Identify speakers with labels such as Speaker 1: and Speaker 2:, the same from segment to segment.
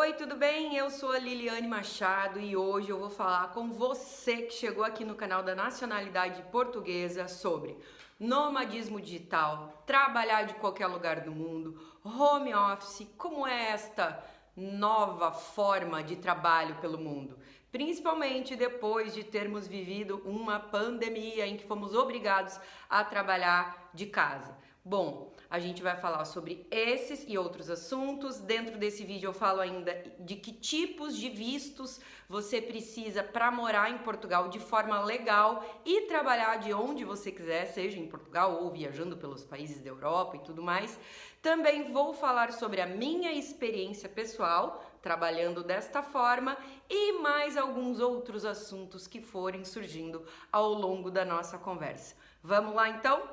Speaker 1: Oi, tudo bem? Eu sou a Liliane Machado e hoje eu vou falar com você que chegou aqui no canal da Nacionalidade Portuguesa sobre nomadismo digital, trabalhar de qualquer lugar do mundo, home office, como é esta nova forma de trabalho pelo mundo, principalmente depois de termos vivido uma pandemia em que fomos obrigados a trabalhar de casa. Bom, a gente vai falar sobre esses e outros assuntos. Dentro desse vídeo eu falo ainda de que tipos de vistos você precisa para morar em Portugal de forma legal e trabalhar de onde você quiser, seja em Portugal ou viajando pelos países da Europa e tudo mais. Também vou falar sobre a minha experiência pessoal trabalhando desta forma e mais alguns outros assuntos que forem surgindo ao longo da nossa conversa. Vamos lá então?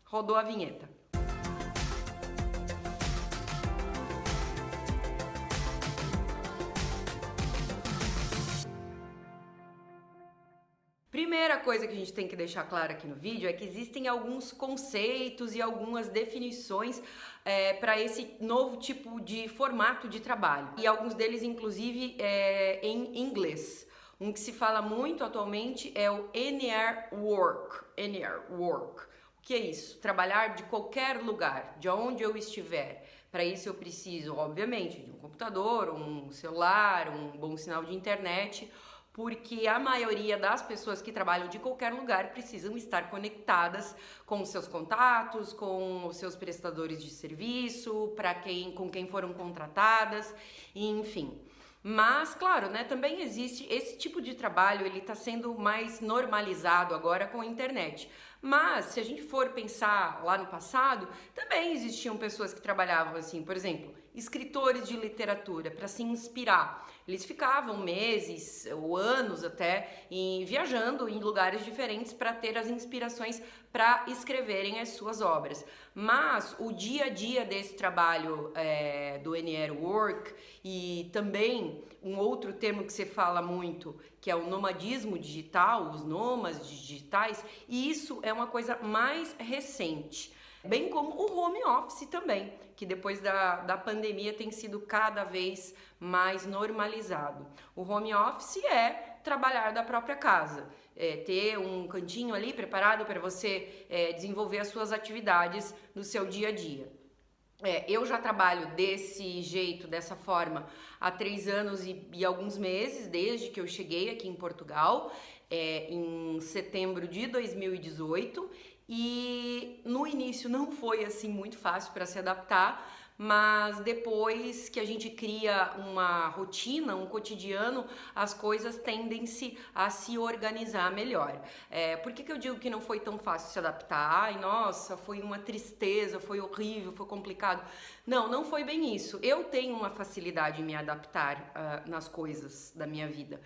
Speaker 1: Rodou a vinheta. Primeira coisa que a gente tem que deixar claro aqui no vídeo é que existem alguns conceitos e algumas definições para esse novo tipo de formato de trabalho. E alguns deles, inclusive, em inglês. Um que se fala muito atualmente é o Anywhere Work. Anywhere Work. O que é isso? Trabalhar de qualquer lugar, de onde eu estiver. Para isso eu preciso, obviamente, de um computador, um celular, um bom sinal de internet, porque a maioria das pessoas que trabalham de qualquer lugar precisam estar conectadas com os seus contatos, com os seus prestadores de serviço, com quem foram contratadas, enfim. Mas, claro, né, também existe esse tipo de trabalho, ele está sendo mais normalizado agora com a internet. Mas, se a gente for pensar lá no passado, também existiam pessoas que trabalhavam assim, por exemplo, escritores de literatura, para se inspirar. Eles ficavam meses ou anos até viajando em lugares diferentes para ter as inspirações para escreverem as suas obras. Mas o dia a dia desse trabalho do Anywhere Work e também um outro termo que se fala muito, que é o nomadismo digital, os nômades digitais, e isso é uma coisa mais recente. Bem como o home office também, que depois da pandemia tem sido cada vez mais normalizado. O home office é trabalhar da própria casa, ter um cantinho ali preparado para você desenvolver as suas atividades no seu dia a dia. Eu já trabalho desse jeito, dessa forma, há 3 anos e alguns meses, desde que eu cheguei aqui em Portugal, em setembro de 2018, e no início não foi assim muito fácil para se adaptar, mas depois que a gente cria uma rotina, um cotidiano, as coisas tendem-se a se organizar melhor. Por que eu digo que não foi tão fácil se adaptar? Ai, nossa, foi uma tristeza, foi horrível, foi complicado. Não, não foi bem isso. Eu tenho uma facilidade em me adaptar nas coisas da minha vida.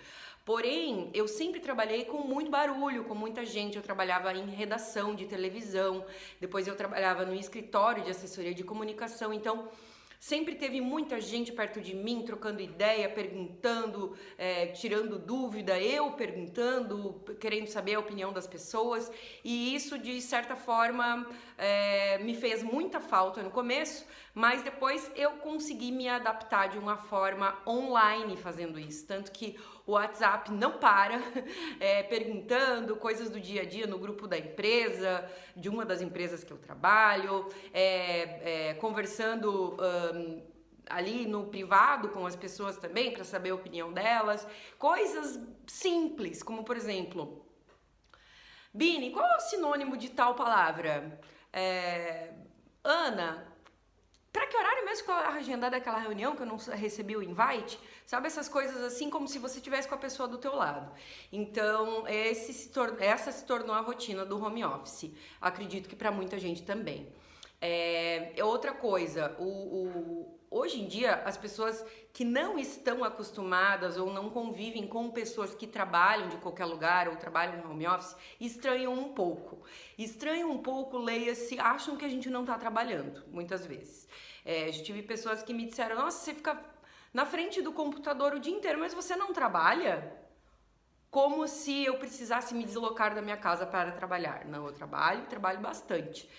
Speaker 1: Porém, eu sempre trabalhei com muito barulho, com muita gente. Eu trabalhava em redação de televisão, depois eu trabalhava no escritório de assessoria de comunicação. Então, sempre teve muita gente perto de mim, trocando ideia, perguntando, tirando dúvida, eu perguntando, querendo saber a opinião das pessoas. E isso, de certa forma, me fez muita falta no começo, mas depois eu consegui me adaptar de uma forma online fazendo isso. Tanto que o WhatsApp não para, perguntando coisas do dia a dia no grupo da empresa, de uma das empresas que eu trabalho, conversando ali no privado com as pessoas também para saber a opinião delas. Coisas simples, como por exemplo, Bini, qual é o sinônimo de tal palavra? Ana, para que horário mesmo que eu agendar daquela reunião que eu não recebi o invite? Sabe, essas coisas assim, como se você estivesse com a pessoa do teu lado. Então, essa se tornou a rotina do home office. Acredito que para muita gente também. Outra coisa, hoje em dia, as pessoas que não estão acostumadas ou não convivem com pessoas que trabalham de qualquer lugar ou trabalham no home office, estranham um pouco. Estranham um pouco, leia-se, acham que a gente não está trabalhando, muitas vezes. Já tive pessoas que me disseram, nossa, você fica na frente do computador o dia inteiro, mas você não trabalha? como se eu precisasse me deslocar da minha casa para trabalhar. Não, eu trabalho bastante.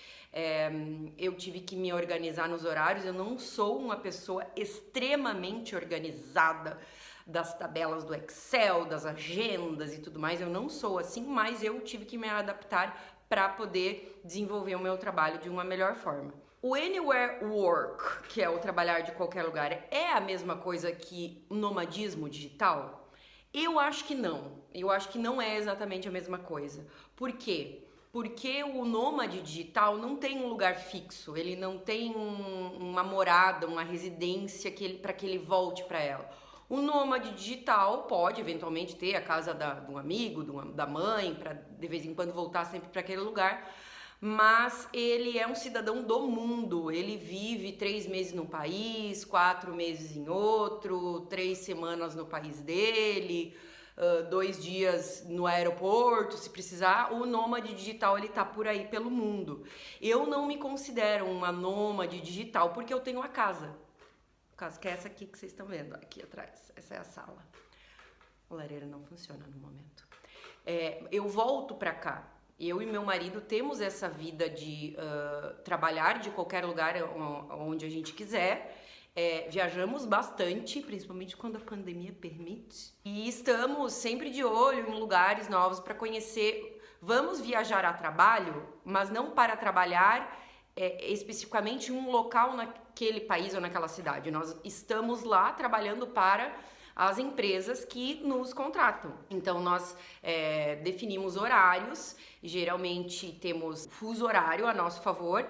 Speaker 1: Eu tive que me organizar nos horários, eu não sou uma pessoa extremamente organizada das tabelas do Excel, das agendas e tudo mais, eu não sou assim, mas eu tive que me adaptar para poder desenvolver o meu trabalho de uma melhor forma. O Anywhere Work, que é o trabalhar de qualquer lugar, é a mesma coisa que nomadismo digital? Eu acho que não. Eu acho que não é exatamente a mesma coisa. Por quê? Porque o nômade digital não tem um lugar fixo, ele não tem uma morada, uma residência para que ele volte para ela. O nômade digital pode eventualmente ter a casa de um amigo, da mãe, para de vez em quando voltar sempre para aquele lugar, mas ele é um cidadão do mundo, ele vive 3 meses num país, 4 meses em outro, 3 semanas no país dele, 2 dias no aeroporto, se precisar. O nômade digital, ele tá por aí pelo mundo. Eu não me considero uma nômade digital porque eu tenho uma casa. Caso que é essa aqui que vocês estão vendo, aqui atrás. Essa é a sala. A lareira não funciona no momento. Eu volto pra cá. Eu e meu marido temos essa vida de trabalhar de qualquer lugar onde a gente quiser. Viajamos bastante, principalmente quando a pandemia permite. E estamos sempre de olho em lugares novos para conhecer. Vamos viajar a trabalho, mas não para trabalhar especificamente um local naquele país ou naquela cidade. Nós estamos lá trabalhando para as empresas que nos contratam. Então nós definimos horários, geralmente temos fuso horário a nosso favor.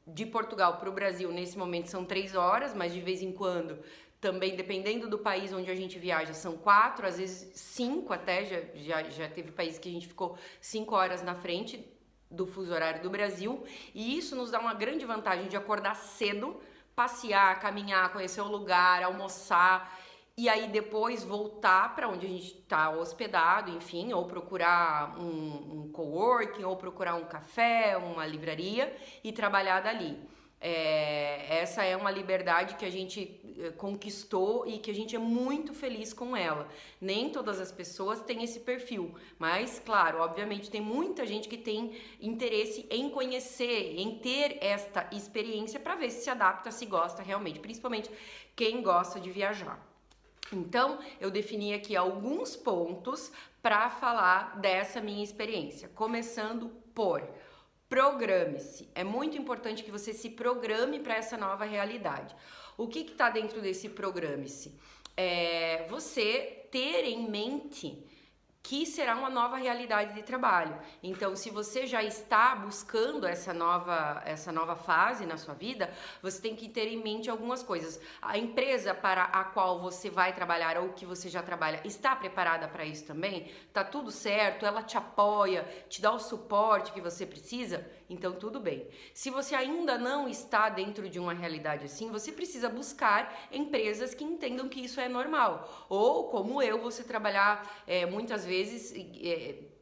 Speaker 1: De Portugal para o Brasil nesse momento são 3 horas, mas de vez em quando, também dependendo do país onde a gente viaja, são 4, às vezes 5 até, já teve país que a gente ficou 5 horas na frente do fuso horário do Brasil, e isso nos dá uma grande vantagem de acordar cedo, passear, caminhar, conhecer o lugar, almoçar, e aí depois voltar para onde a gente está hospedado, enfim, ou procurar um coworking, ou procurar um café, uma livraria e trabalhar dali. Essa é uma liberdade que a gente conquistou e que a gente é muito feliz com ela. Nem todas as pessoas têm esse perfil, mas claro, obviamente tem muita gente que tem interesse em conhecer, em ter esta experiência para ver se adapta, se gosta realmente, principalmente quem gosta de viajar. Então, eu defini aqui alguns pontos para falar dessa minha experiência, começando por programe-se. É muito importante que você se programe para essa nova realidade. O que está dentro desse programe-se? Você ter em mente que será uma nova realidade de trabalho. Então, se você já está buscando essa nova fase na sua vida, você tem que ter em mente algumas coisas. A empresa para a qual você vai trabalhar ou que você já trabalha está preparada para isso também? Tá tudo certo? Ela te apoia, te dá o suporte que você precisa? Então, tudo bem. Se você ainda não está dentro de uma realidade assim, você precisa buscar empresas que entendam que isso é normal. Ou, como eu, você trabalhar muitas vezes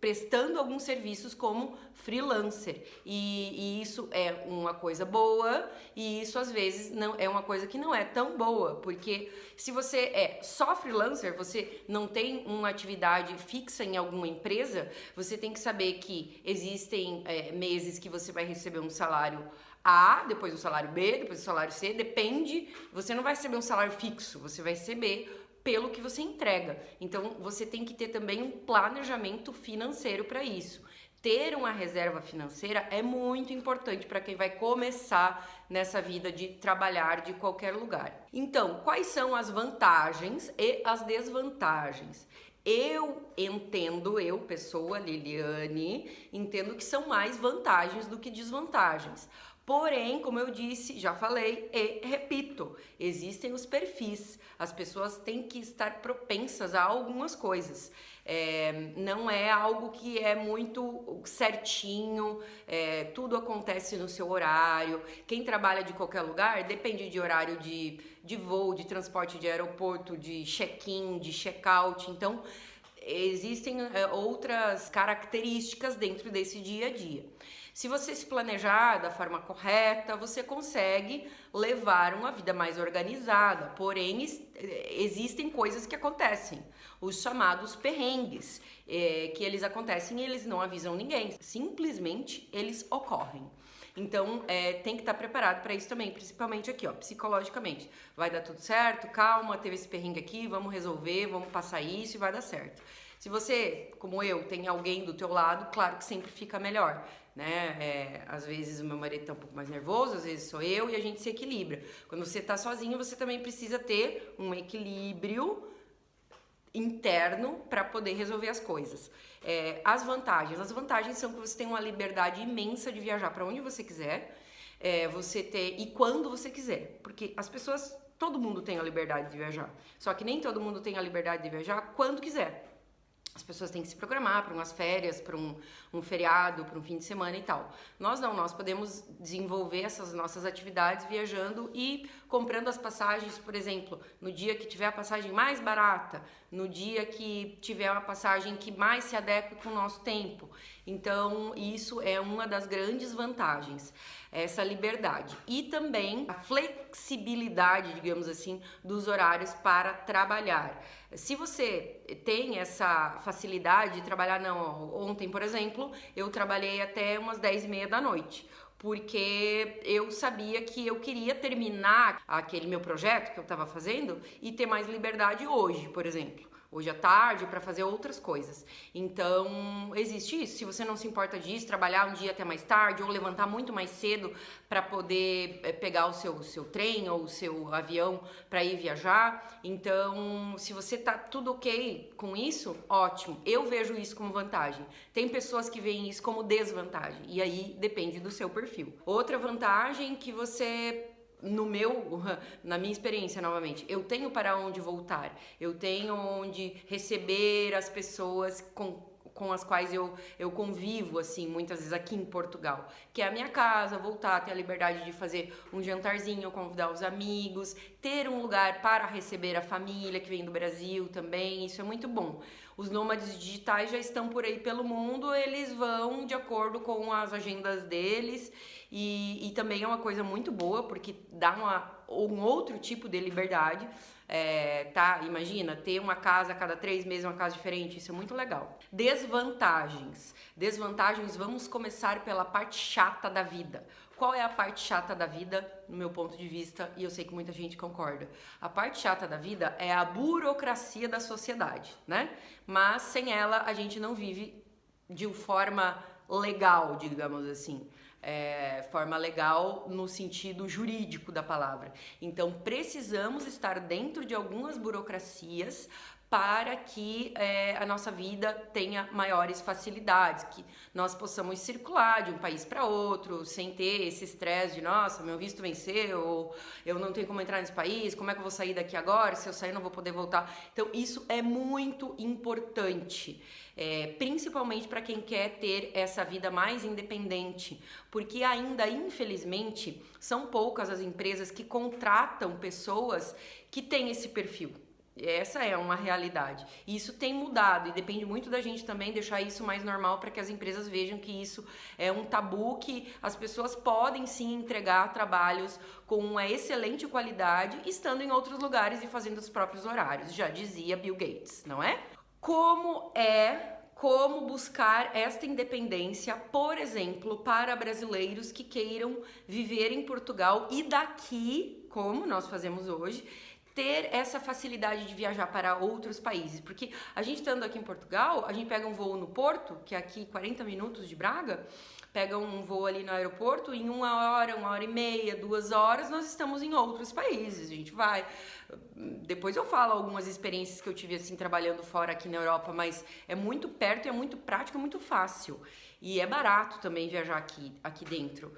Speaker 1: prestando alguns serviços como freelancer. E isso é uma coisa boa, e isso às vezes não é uma coisa que não é tão boa, porque se você é só freelancer, você não tem uma atividade fixa em alguma empresa, você tem que saber que existem meses que você vai receber um salário A, depois o salário B, depois o salário C, depende, você não vai receber um salário fixo, você vai receber pelo que você entrega. Então, você tem que ter também um planejamento financeiro para isso. Ter uma reserva financeira é muito importante para quem vai começar nessa vida de trabalhar de qualquer lugar. Então, quais são as vantagens e as desvantagens? Pessoa Liliane, entendo que são mais vantagens do que desvantagens. Porém, como eu disse, já falei e repito, existem os perfis. As pessoas têm que estar propensas a algumas coisas. Não é algo que é muito certinho, tudo acontece no seu horário. Quem trabalha de qualquer lugar depende de horário de voo, de transporte de aeroporto, de check-in, de check-out. Então, existem outras características dentro desse dia a dia. Se você se planejar da forma correta, você consegue levar uma vida mais organizada. Porém, existem coisas que acontecem, os chamados perrengues, que eles acontecem e eles não avisam ninguém. Simplesmente eles ocorrem. Então, tem que estar preparado para isso também, principalmente aqui, ó, psicologicamente. Vai dar tudo certo, calma, teve esse perrengue aqui, vamos resolver, vamos passar isso e vai dar certo. Se você, como eu, tem alguém do teu lado, claro que sempre fica melhor, né? Às vezes o meu marido tá um pouco mais nervoso, às vezes sou eu e a gente se equilibra. Quando você tá sozinho, você também precisa ter um equilíbrio interno para poder resolver as coisas. As vantagens são que você tem uma liberdade imensa de viajar para onde você quiser, você ter e quando você quiser, porque as pessoas, todo mundo tem a liberdade de viajar, só que nem todo mundo tem a liberdade de viajar quando quiser. As pessoas têm que se programar para umas férias, para um feriado, para um fim de semana e tal. Nós não, nós podemos desenvolver essas nossas atividades viajando e comprando as passagens, por exemplo, no dia que tiver a passagem mais barata, no dia que tiver uma passagem que mais se adeque com o nosso tempo. Então, isso é uma das grandes vantagens, essa liberdade. E também a flexibilidade, digamos assim, dos horários para trabalhar. Se você tem essa facilidade de trabalhar, não, ontem, por exemplo, eu trabalhei até umas 10h30 da noite, porque eu sabia que eu queria terminar aquele meu projeto que eu estava fazendo e ter mais liberdade hoje, por exemplo. Hoje à tarde, para fazer outras coisas. Então, existe isso. Se você não se importa disso, trabalhar um dia até mais tarde ou levantar muito mais cedo para poder pegar o seu trem ou o seu avião para ir viajar. Então, se você tá tudo ok com isso, ótimo. Eu vejo isso como vantagem. Tem pessoas que veem isso como desvantagem. E aí, depende do seu perfil. Outra vantagem que você... na minha experiência, novamente, eu tenho para onde voltar, eu tenho onde receber as pessoas com as quais eu convivo, assim, muitas vezes aqui em Portugal, que é a minha casa, voltar, ter a liberdade de fazer um jantarzinho, convidar os amigos, ter um lugar para receber a família que vem do Brasil também, isso é muito bom. Os nômades digitais já estão por aí pelo mundo, eles vão de acordo com as agendas deles e também é uma coisa muito boa, porque dá um outro tipo de liberdade. Tá? Imagina, ter uma casa a cada 3 meses, uma casa diferente, isso é muito legal. Desvantagens, vamos começar pela parte chata da vida. Qual é a parte chata da vida, no meu ponto de vista, e eu sei que muita gente concorda? A parte chata da vida é a burocracia da sociedade, né? Mas sem ela a gente não vive de forma legal, digamos assim. Forma legal no sentido jurídico da palavra. Então, precisamos estar dentro de algumas burocracias para que a nossa vida tenha maiores facilidades, que nós possamos circular de um país para outro sem ter esse estresse de, nossa, meu visto venceu, ou eu não tenho como entrar nesse país, como é que eu vou sair daqui agora? Se eu sair, não vou poder voltar. Então, isso é muito importante. Principalmente para quem quer ter essa vida mais independente, porque ainda, infelizmente, são poucas as empresas que contratam pessoas que têm esse perfil. Essa é uma realidade. E isso tem mudado e depende muito da gente também deixar isso mais normal para que as empresas vejam que isso é um tabu, que as pessoas podem sim entregar trabalhos com uma excelente qualidade estando em outros lugares e fazendo os próprios horários. Já dizia Bill Gates, não é? Como buscar esta independência, por exemplo, para brasileiros que queiram viver em Portugal e daqui, como nós fazemos hoje, ter essa facilidade de viajar para outros países. Porque a gente estando aqui em Portugal, a gente pega um voo no Porto, que é aqui 40 minutos de Braga, pega um voo ali no aeroporto, em 1h, 1h30, 2 horas, nós estamos em outros países. A gente vai. Depois eu falo algumas experiências que eu tive assim trabalhando fora aqui na Europa, mas é muito perto, é muito prático, é muito fácil. E é barato também viajar aqui dentro.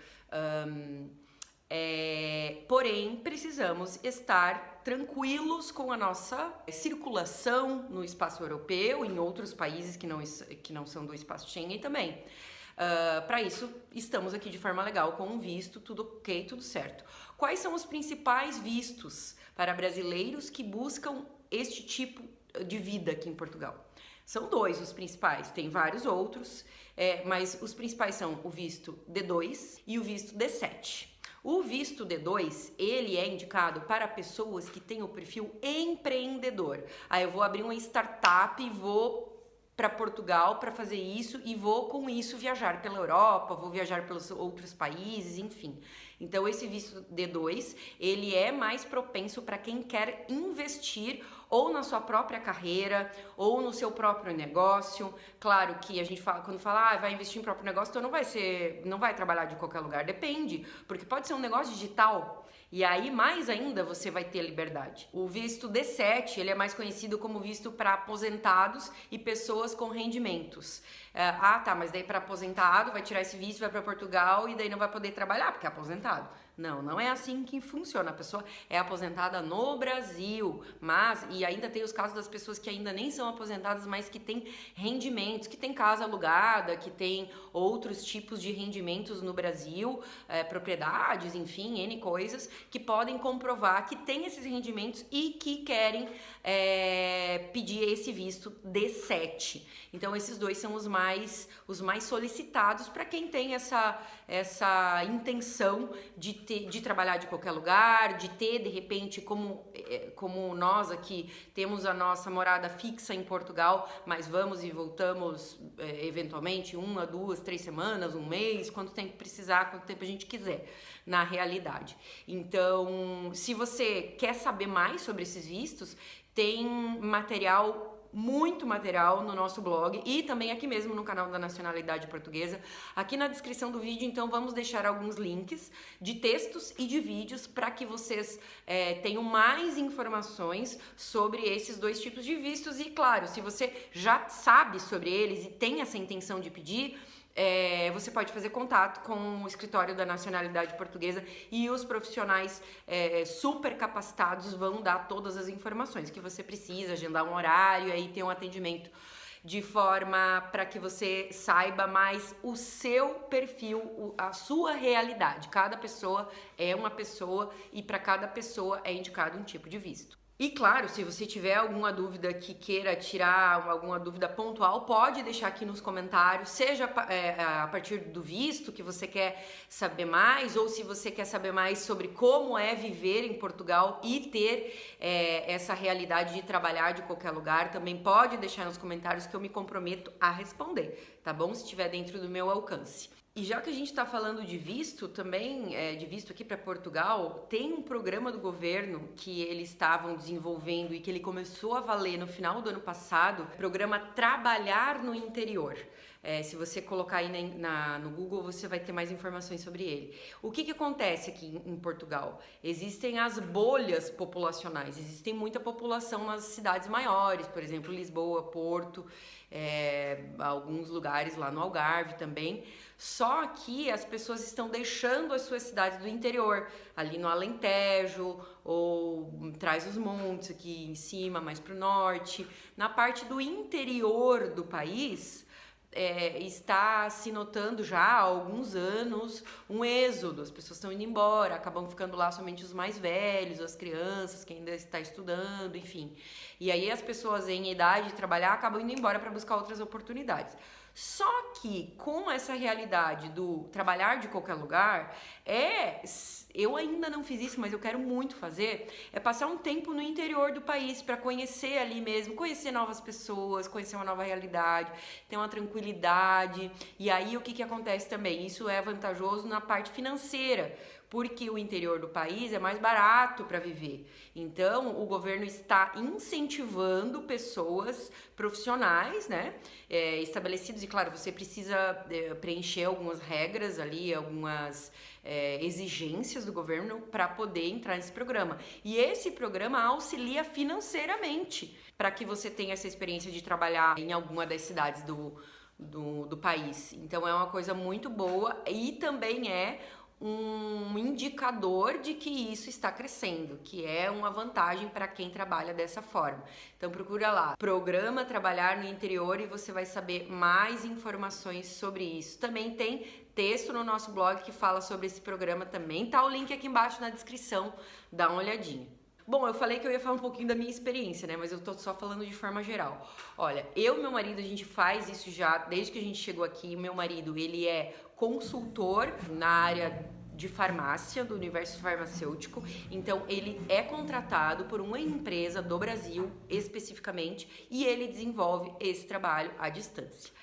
Speaker 1: Porém, precisamos estar tranquilos com a nossa circulação no espaço europeu, em outros países que não são do espaço Schengen também. Para isso, estamos aqui de forma legal, com um visto, tudo ok, tudo certo. Quais são os principais vistos para brasileiros que buscam este tipo de vida aqui em Portugal? São dois os principais, tem vários outros, mas os principais são o visto D2 e o visto D7. O visto D2, ele é indicado para pessoas que têm o perfil empreendedor. Aí eu vou abrir uma startup e vou para Portugal para fazer isso e vou com isso viajar pela Europa, vou viajar pelos outros países, enfim. Então esse visto D2, ele é mais propenso para quem quer investir ou na sua própria carreira ou no seu próprio negócio. Claro que a gente fala, quando fala, vai investir em próprio negócio, então não vai trabalhar de qualquer lugar, depende, porque pode ser um negócio digital. E aí, mais ainda, você vai ter liberdade. O visto D7, ele é mais conhecido como visto para aposentados e pessoas com rendimentos. Tá, mas daí para aposentado, vai tirar esse visto, vai para Portugal e daí não vai poder trabalhar, porque é aposentado. Não é assim que funciona. A pessoa é aposentada no Brasil, e ainda tem os casos das pessoas que ainda nem são aposentadas, mas que têm rendimentos, que têm casa alugada, que têm outros tipos de rendimentos no Brasil, propriedades, enfim, N coisas, que podem comprovar que têm esses rendimentos e que querem pedir esse visto D7. Então, esses dois são os mais solicitados para quem tem essa intenção de trabalhar de qualquer lugar, de ter, de repente, como nós aqui temos a nossa morada fixa em Portugal, mas vamos e voltamos eventualmente 1, 2, 3 semanas, um mês, quanto tempo precisar, quanto tempo a gente quiser, na realidade. Então, se você quer saber mais sobre esses vistos, tem muito material no nosso blog e também aqui mesmo no canal da Nacionalidade Portuguesa. Aqui na descrição do vídeo, então, vamos deixar alguns links de textos e de vídeos para que vocês tenham mais informações sobre esses dois tipos de vistos. E, claro, se você já sabe sobre eles e tem essa intenção de pedir, você pode fazer contato com o escritório da Nacionalidade Portuguesa e os profissionais super capacitados vão dar todas as informações que você precisa, agendar um horário e aí ter um atendimento de forma para que você saiba mais o seu perfil, a sua realidade. Cada pessoa é uma pessoa e para cada pessoa é indicado um tipo de visto. E claro, se você tiver alguma dúvida que queira tirar, alguma dúvida pontual, pode deixar aqui nos comentários, seja a partir do visto que você quer saber mais, ou se você quer saber mais sobre como é viver em Portugal e ter essa realidade de trabalhar de qualquer lugar, também pode deixar nos comentários que eu me comprometo a responder, tá bom? Se estiver dentro do meu alcance. E já que a gente está falando de visto também, de visto aqui para Portugal, tem um programa do governo que eles estavam desenvolvendo e que ele começou a valer no final do ano passado, programa Trabalhar no Interior. Se você colocar aí no Google, você vai ter mais informações sobre ele. O que acontece aqui em Portugal? Existem as bolhas populacionais, existe muita população nas cidades maiores, por exemplo, Lisboa, Porto, alguns lugares lá no Algarve também. Só que as pessoas estão deixando as suas cidades do interior, ali no Alentejo ou Trás-os-Montes, aqui em cima, mais para o norte. Na parte do interior do país, está se notando já há alguns anos um êxodo, as pessoas estão indo embora, acabam ficando lá somente os mais velhos, as crianças, quem ainda está estudando, enfim. E aí as pessoas em idade de trabalhar acabam indo embora para buscar outras oportunidades. Só que com essa realidade do trabalhar de qualquer lugar, eu ainda não fiz isso, mas eu quero muito fazer, é passar um tempo no interior do país para conhecer ali mesmo, conhecer novas pessoas, conhecer uma nova realidade, ter uma tranquilidade. E aí o que acontece também? Isso é vantajoso na parte financeira, porque o interior do país é mais barato para viver. Então, o governo está incentivando pessoas profissionais, né, estabelecidos, e claro, você precisa preencher algumas regras ali, algumas exigências do governo para poder entrar nesse programa. E esse programa auxilia financeiramente para que você tenha essa experiência de trabalhar em alguma das cidades do país. Então, é uma coisa muito boa e também é um indicador de que isso está crescendo, que é uma vantagem para quem trabalha dessa forma. Então procura lá, programa Trabalhar no Interior, e você vai saber mais informações sobre isso. Também tem texto no nosso blog que fala sobre esse programa também, tá o link aqui embaixo na descrição, dá uma olhadinha. Bom, eu falei que eu ia falar um pouquinho da minha experiência, né? Mas eu tô só falando de forma geral. Olha, eu e meu marido, a gente faz isso já desde que a gente chegou aqui. Meu marido, ele é consultor na área de farmácia, do universo farmacêutico. Então, ele é contratado por uma empresa do Brasil, especificamente, e ele desenvolve esse trabalho à distância.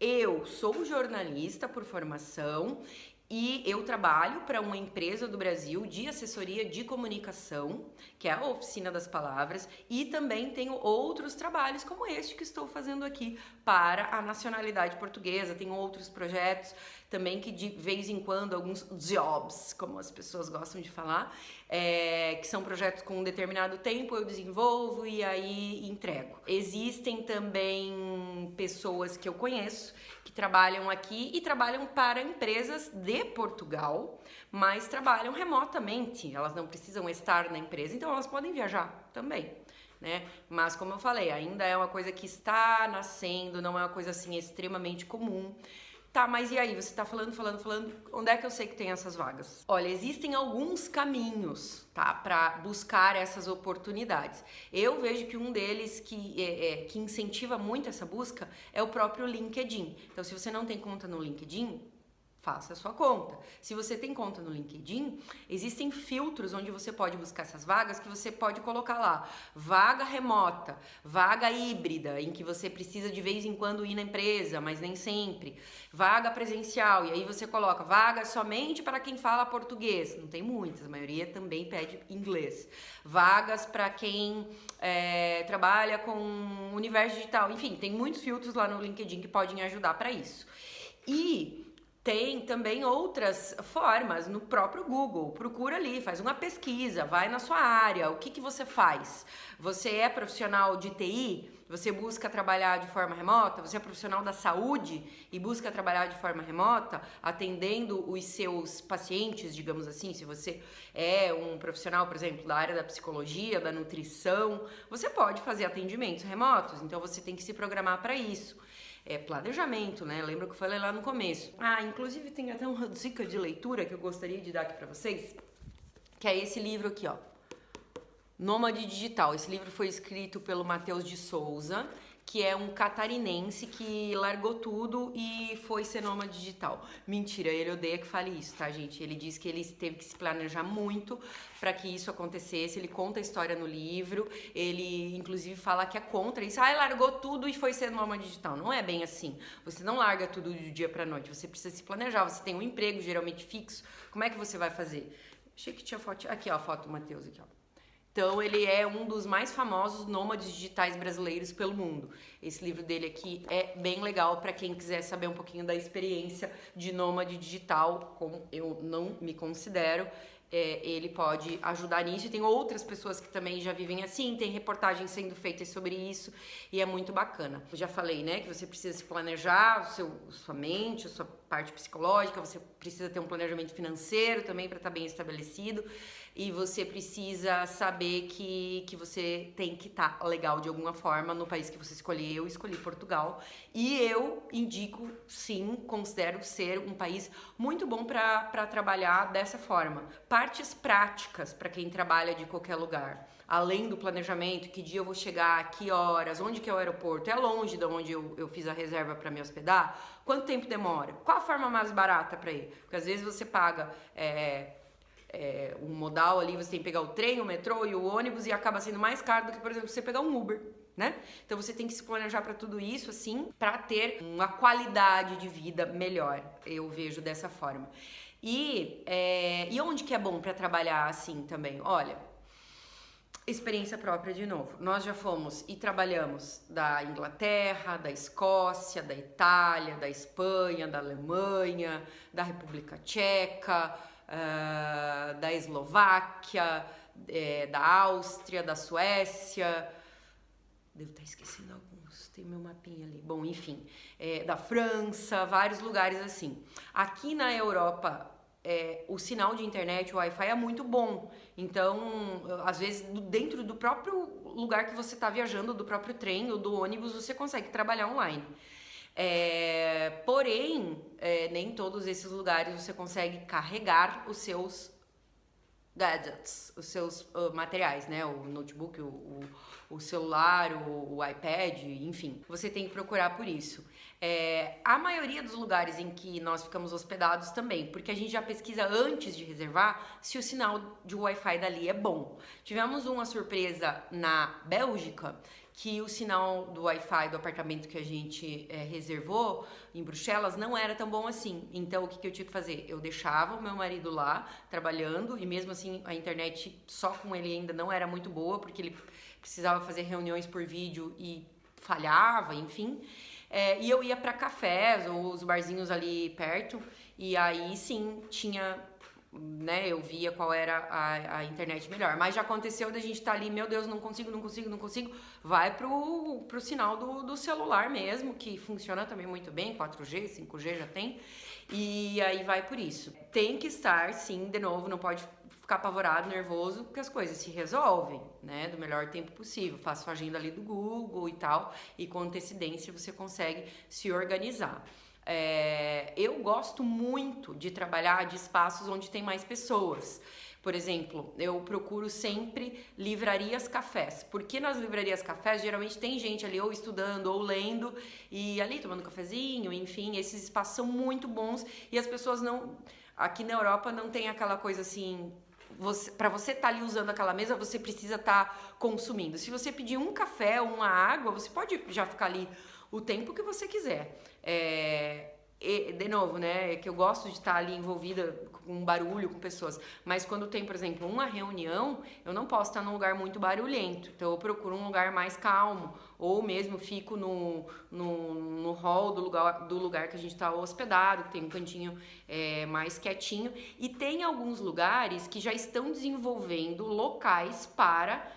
Speaker 1: Eu sou jornalista por formação e eu trabalho para uma empresa do Brasil de assessoria de comunicação, que é a Oficina das Palavras, e também tenho outros trabalhos como este que estou fazendo aqui para a nacionalidade portuguesa. Tenho outros projetos também que de vez em quando, alguns jobs, como as pessoas gostam de falar, que são projetos com um determinado tempo, eu desenvolvo e aí entrego. Existem também pessoas que eu conheço que trabalham aqui e trabalham para empresas de Portugal, mas trabalham remotamente, elas não precisam estar na empresa, então elas podem viajar também, né? Mas como eu falei, ainda é uma coisa que está nascendo, não é uma coisa assim extremamente comum. Tá, mas e aí? Você tá falando, onde é que eu sei que tem essas vagas? Olha, existem alguns caminhos, tá, para buscar essas oportunidades. Eu vejo que um deles que incentiva muito essa busca é o próprio LinkedIn. Então, se você não tem conta no LinkedIn, faça a sua conta. Se você tem conta no LinkedIn, existem filtros onde você pode buscar essas vagas que você pode colocar lá. Vaga remota, vaga híbrida, em que você precisa de vez em quando ir na empresa, mas nem sempre. Vaga presencial, e aí você coloca vaga somente para quem fala português. Não tem muitas, a maioria também pede inglês. Vagas para quem trabalha com universo digital. Enfim, tem muitos filtros lá no LinkedIn que podem ajudar para isso. E tem também outras formas no próprio Google. Procura ali, faz uma pesquisa, vai na sua área. O que você faz? Você é profissional de TI? Você busca trabalhar de forma remota? Você é profissional da saúde e busca trabalhar de forma remota, atendendo os seus pacientes, digamos assim? Se você é um profissional, por exemplo, da área da psicologia, da nutrição, você pode fazer atendimentos remotos. Então você tem que se programar para isso. Planejamento, né? Lembra que eu falei lá no começo. Inclusive tem até uma dica de leitura que eu gostaria de dar aqui pra vocês, que é esse livro aqui, ó. Nômade Digital. Esse livro foi escrito pelo Matheus de Souza, que é um catarinense que largou tudo e foi ser nômade digital. Mentira, ele odeia que fale isso, tá, gente? Ele diz que ele teve que se planejar muito para que isso acontecesse. Ele conta a história no livro, ele inclusive fala que é contra isso. Largou tudo e foi ser nômade digital. Não é bem assim. Você não larga tudo do dia pra noite, você precisa se planejar. Você tem um emprego geralmente fixo. Como é que você vai fazer? Achei que tinha foto. Aqui, ó, a foto do Matheus aqui, ó. Então, ele é um dos mais famosos nômades digitais brasileiros pelo mundo. Esse livro dele aqui é bem legal para quem quiser saber um pouquinho da experiência de nômade digital, como eu não me considero. Ele pode ajudar nisso. E tem outras pessoas que também já vivem assim, tem reportagens sendo feitas sobre isso e é muito bacana. Eu já falei, né, que você precisa se planejar, sua mente, a sua parte psicológica, você precisa ter um planejamento financeiro também para estar bem estabelecido. E você precisa saber que você tem que estar legal de alguma forma no país que você escolher. Eu escolhi Portugal e eu indico, sim, considero ser um país muito bom para trabalhar dessa forma. Partes práticas para quem trabalha de qualquer lugar. Além do planejamento, que dia eu vou chegar, que horas, onde que é o aeroporto, é longe de onde eu fiz a reserva para me hospedar, quanto tempo demora, qual a forma mais barata para ir? Porque às vezes você paga... um modal ali, você tem que pegar o trem, o metrô e o ônibus e acaba sendo mais caro do que, por exemplo, você pegar um Uber, né? Então você tem que se planejar para tudo isso, assim, para ter uma qualidade de vida melhor, eu vejo dessa forma. E onde que é bom para trabalhar assim também? Olha, experiência própria de novo. Nós já fomos e trabalhamos da Inglaterra, da Escócia, da Itália, da Espanha, da Alemanha, da República Tcheca, da Eslováquia, da Áustria, da Suécia, devo estar esquecendo alguns, tem meu mapinha ali, bom, enfim, da França, vários lugares assim. Aqui na Europa, o sinal de internet, o Wi-Fi é muito bom, então, às vezes, dentro do próprio lugar que você está viajando, do próprio trem ou do ônibus, você consegue trabalhar online. Porém, nem todos esses lugares você consegue carregar os seus gadgets, os seus materiais, né? O notebook, o celular, o iPad, enfim. Você tem que procurar por isso. A maioria dos lugares em que nós ficamos hospedados também, porque a gente já pesquisa antes de reservar se o sinal de Wi-Fi dali é bom. Tivemos uma surpresa na Bélgica, que o sinal do Wi-Fi do apartamento que a gente reservou em Bruxelas não era tão bom assim. Então, o que eu tinha que fazer? Eu deixava o meu marido lá, trabalhando, e mesmo assim a internet só com ele ainda não era muito boa, porque ele precisava fazer reuniões por vídeo e falhava, enfim. E eu ia para cafés ou os barzinhos ali perto, e aí sim tinha, né, eu via qual era a internet melhor. Mas já aconteceu da gente estar ali, meu Deus, não consigo, vai pro sinal do celular mesmo, que funciona também muito bem, 4G, 5G já tem, e aí vai por isso. Tem que estar, sim, de novo, não pode ficar apavorado, nervoso, porque as coisas se resolvem, né, do melhor tempo possível. Faça sua agenda ali do Google e tal, e com antecedência você consegue se organizar. Eu gosto muito de trabalhar de espaços onde tem mais pessoas. Por exemplo, eu procuro sempre livrarias cafés, porque nas livrarias cafés geralmente tem gente ali ou estudando ou lendo e ali tomando cafezinho, enfim, esses espaços são muito bons e as pessoas não... Aqui na Europa não tem aquela coisa assim... Para você estar ali usando aquela mesa, você precisa estar consumindo. Se você pedir um café ou uma água, você pode já ficar ali o tempo que você quiser. De novo, né, que eu gosto de estar ali envolvida com barulho, com pessoas, mas quando tem, por exemplo, uma reunião, eu não posso estar num lugar muito barulhento, então eu procuro um lugar mais calmo, ou mesmo fico no hall do lugar que a gente está hospedado, que tem um cantinho mais quietinho, e tem alguns lugares que já estão desenvolvendo locais para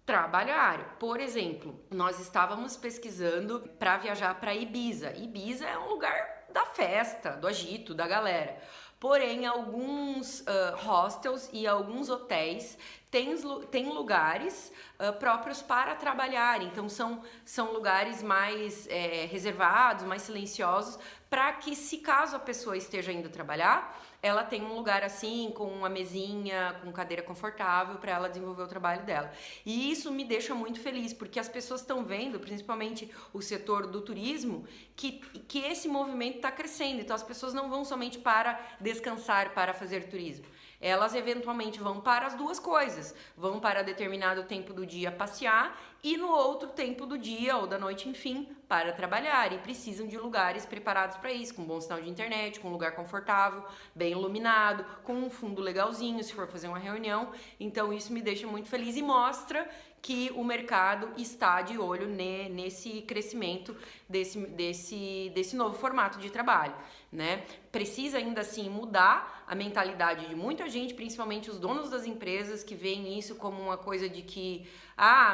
Speaker 1: trabalhar. Por exemplo, nós estávamos pesquisando para viajar para Ibiza. Ibiza é um lugar da festa, do agito, da galera. Porém, alguns hostels e alguns hotéis têm lugares próprios para trabalhar. Então, são lugares mais reservados, mais silenciosos, para que, se caso a pessoa esteja indo trabalhar, ela tem um lugar assim, com uma mesinha, com cadeira confortável para ela desenvolver o trabalho dela. E isso me deixa muito feliz, porque as pessoas estão vendo, principalmente o setor do turismo, que esse movimento está crescendo. Então as pessoas não vão somente para descansar, para fazer turismo. Elas eventualmente vão para as duas coisas. Vão para determinado tempo do dia passear e no outro tempo do dia ou da noite, enfim, para trabalhar. E precisam de lugares preparados para isso, com bom sinal de internet, com um lugar confortável, bem iluminado, com um fundo legalzinho se for fazer uma reunião. Então isso me deixa muito feliz e mostra que o mercado está de olho nesse crescimento desse novo formato de trabalho, né? Precisa ainda assim mudar a mentalidade de muita gente, principalmente os donos das empresas, que veem isso como uma coisa de que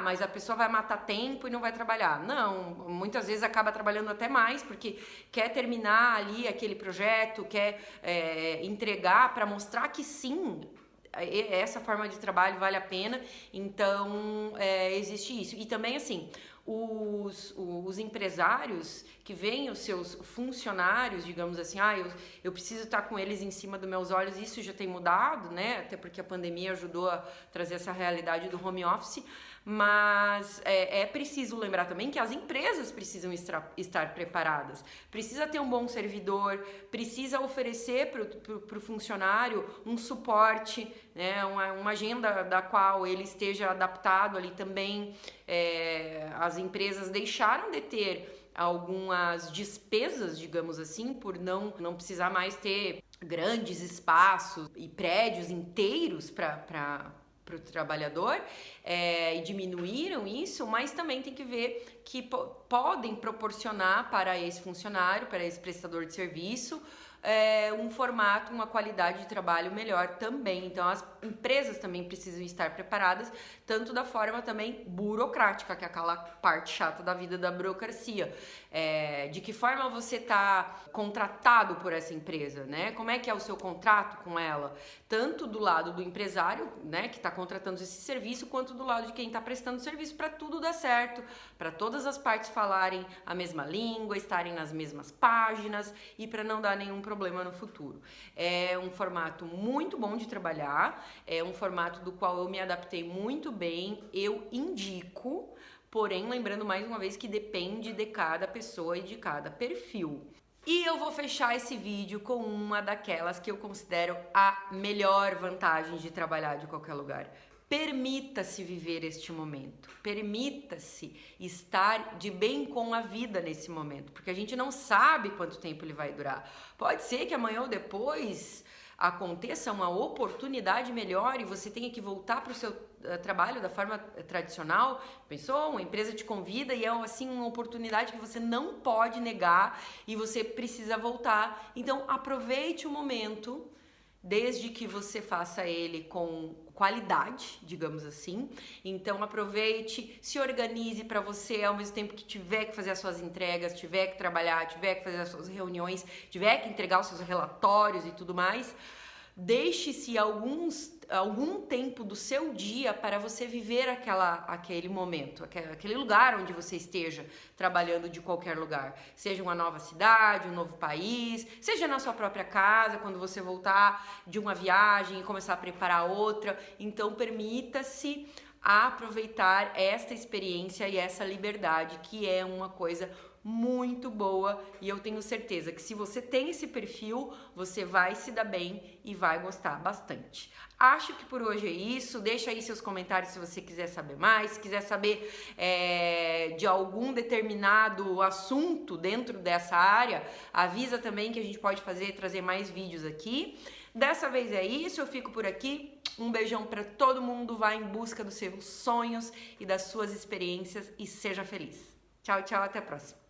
Speaker 1: mas a pessoa vai matar tempo e não vai trabalhar. Não, muitas vezes acaba trabalhando até mais, porque quer terminar ali aquele projeto, quer entregar para mostrar que sim, essa forma de trabalho vale a pena. Então existe isso. E também assim, os empresários que veem os seus funcionários, digamos assim, eu preciso estar com eles em cima dos meus olhos. Isso já tem mudado, né? Até porque a pandemia ajudou a trazer essa realidade do home office. Mas é preciso lembrar também que as empresas precisam estar preparadas. Precisa ter um bom servidor, precisa oferecer para o funcionário um suporte, né, uma agenda da qual ele esteja adaptado ali também. As empresas deixaram de ter algumas despesas, digamos assim, por não precisar mais ter grandes espaços e prédios inteiros para o trabalhador, e diminuíram isso, mas também tem que ver que podem proporcionar para esse funcionário, para esse prestador de serviço, um formato, uma qualidade de trabalho melhor também. Então as empresas também precisam estar preparadas, tanto da forma também burocrática, que é aquela parte chata da vida da burocracia. De que forma você está contratado por essa empresa, né? Como é que é o seu contrato com ela? Tanto do lado do empresário, né, que está contratando esse serviço, quanto do lado de quem está prestando serviço, para tudo dar certo, para todas as partes falarem a mesma língua, estarem nas mesmas páginas e para não dar nenhum problema problema no futuro. É um formato muito bom de trabalhar, é um formato do qual eu me adaptei muito bem, eu indico, porém lembrando mais uma vez que depende de cada pessoa e de cada perfil. E eu vou fechar esse vídeo com uma daquelas que eu considero a melhor vantagem de trabalhar de qualquer lugar. Permita-se viver este momento, permita-se estar de bem com a vida nesse momento, porque a gente não sabe quanto tempo ele vai durar. Pode ser que amanhã ou depois aconteça uma oportunidade melhor e você tenha que voltar para o seu trabalho da forma tradicional. Pensou? Uma empresa te convida e é assim uma oportunidade que você não pode negar e você precisa voltar. Então aproveite o momento, desde que você faça ele com qualidade, digamos assim. Então aproveite, se organize para você ao mesmo tempo que tiver que fazer as suas entregas, tiver que trabalhar, tiver que fazer as suas reuniões, tiver que entregar os seus relatórios e tudo mais. Deixe-se algum tempo do seu dia para você viver aquele momento, aquele lugar onde você esteja trabalhando, de qualquer lugar. Seja uma nova cidade, um novo país, seja na sua própria casa, quando você voltar de uma viagem e começar a preparar outra. Então permita-se aproveitar esta experiência e essa liberdade, que é uma coisa muito boa, e eu tenho certeza que se você tem esse perfil, você vai se dar bem e vai gostar bastante. Acho que por hoje é isso. Deixa aí seus comentários se você quiser saber mais, se quiser saber de algum determinado assunto dentro dessa área, avisa também que a gente pode trazer mais vídeos aqui. Dessa vez é isso, eu fico por aqui. Um beijão para todo mundo, vá em busca dos seus sonhos e das suas experiências e seja feliz. Tchau, tchau, até a próxima.